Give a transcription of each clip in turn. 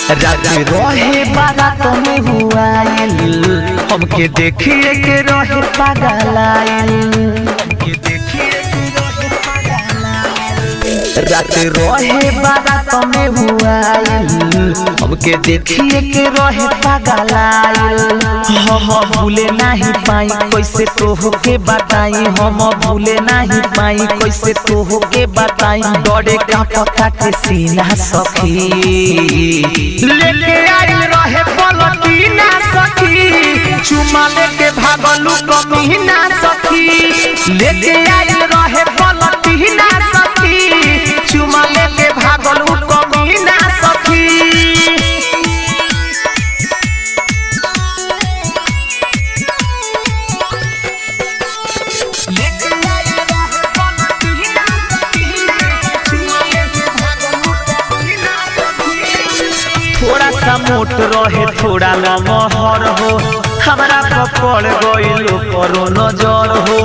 रात रहे बारात में हुआ हमके देखिए के रहे पागलाइल। रात रहे बारात में हुआ हमके देखिए के रहे पागलाइल। हम भूले नहीं पाई कैसे तोह के बताई, हम भूले नहीं पाई कैसे तोह के बताई। डरे का पता के सीना सखी लेके आई रहे पलटी ना सखी, चुमा लेके भागलू कमीना सखी। लेके आई रहे पलटी ना सखी, चुमा लेके भागलू कमीना सखी। थोड़ा सा मोट रहे थोड़ा लमहर हो, हमारा पकड़ गइल करो नजर हो।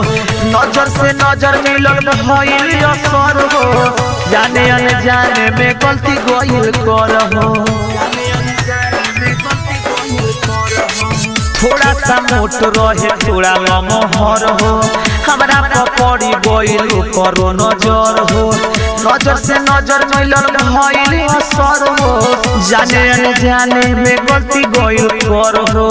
नजर से नजर मिलल भइल असर हो, जाने अनजाने में गलती गइल कर हो। थोड़ा सा मोट रहे थोड़ा लमहर हो, हमारा पकड़ी गइल करो नजर हो। नजर से नजर मिलल भइल असर हो, जाने अनजाने में गलती गइल कर हो।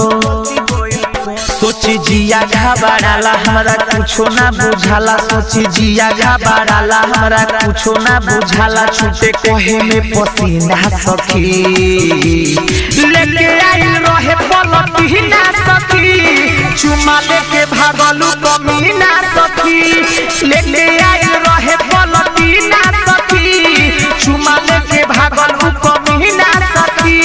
सोची जिया घबराला हमरा कुछो ना बुझाला, सोची जिया घबराला हमरा कुछो ना बुझाला। छूटे कहे में पसीना सखी लेके आई रहे पलटी ना सखी, चुमा लेके भागलू कमीना सखी। लेके आई रहे पलटी ना सखी, चुमा लेके भागलू कमीना सखी।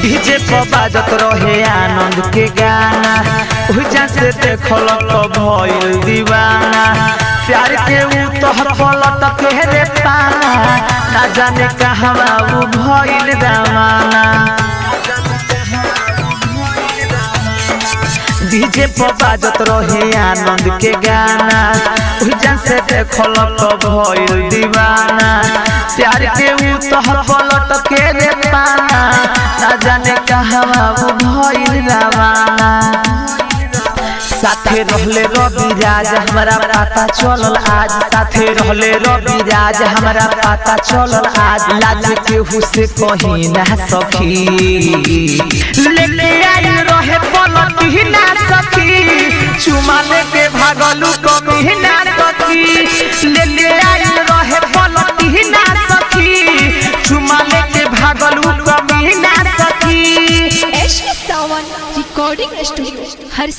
डीजे पर बाजत रहे आनंद के गाना, ओहिजा से देखल तो भइल दीवाना। प्यार के ऊ तोहर पलट के रे पाना, ना जाने कहवा ऊ भइल दमाना। डीजे पर बाजत रहे आनंद के गाना, ओहिजा से देखल तो भइल दीवाना। प्यार के ऊ तोहर पलट के रे पाना, ना जाने कहवा वो भइल रवाना। साथे रहले रवि राज हमारा पता चलल आज, साथे रहले रवि राज हमारा पता चलल आज। लाज केहू से कहीं ना सखी लेके आई रहे पलटी ना सखी, चुमा लेके भागलू कमीना सखी। लेके आई रहे पलटी ना सखी, चुमा लेके भागलू कमीना सखी। रिकॉर्डिंग स्टूडियो हर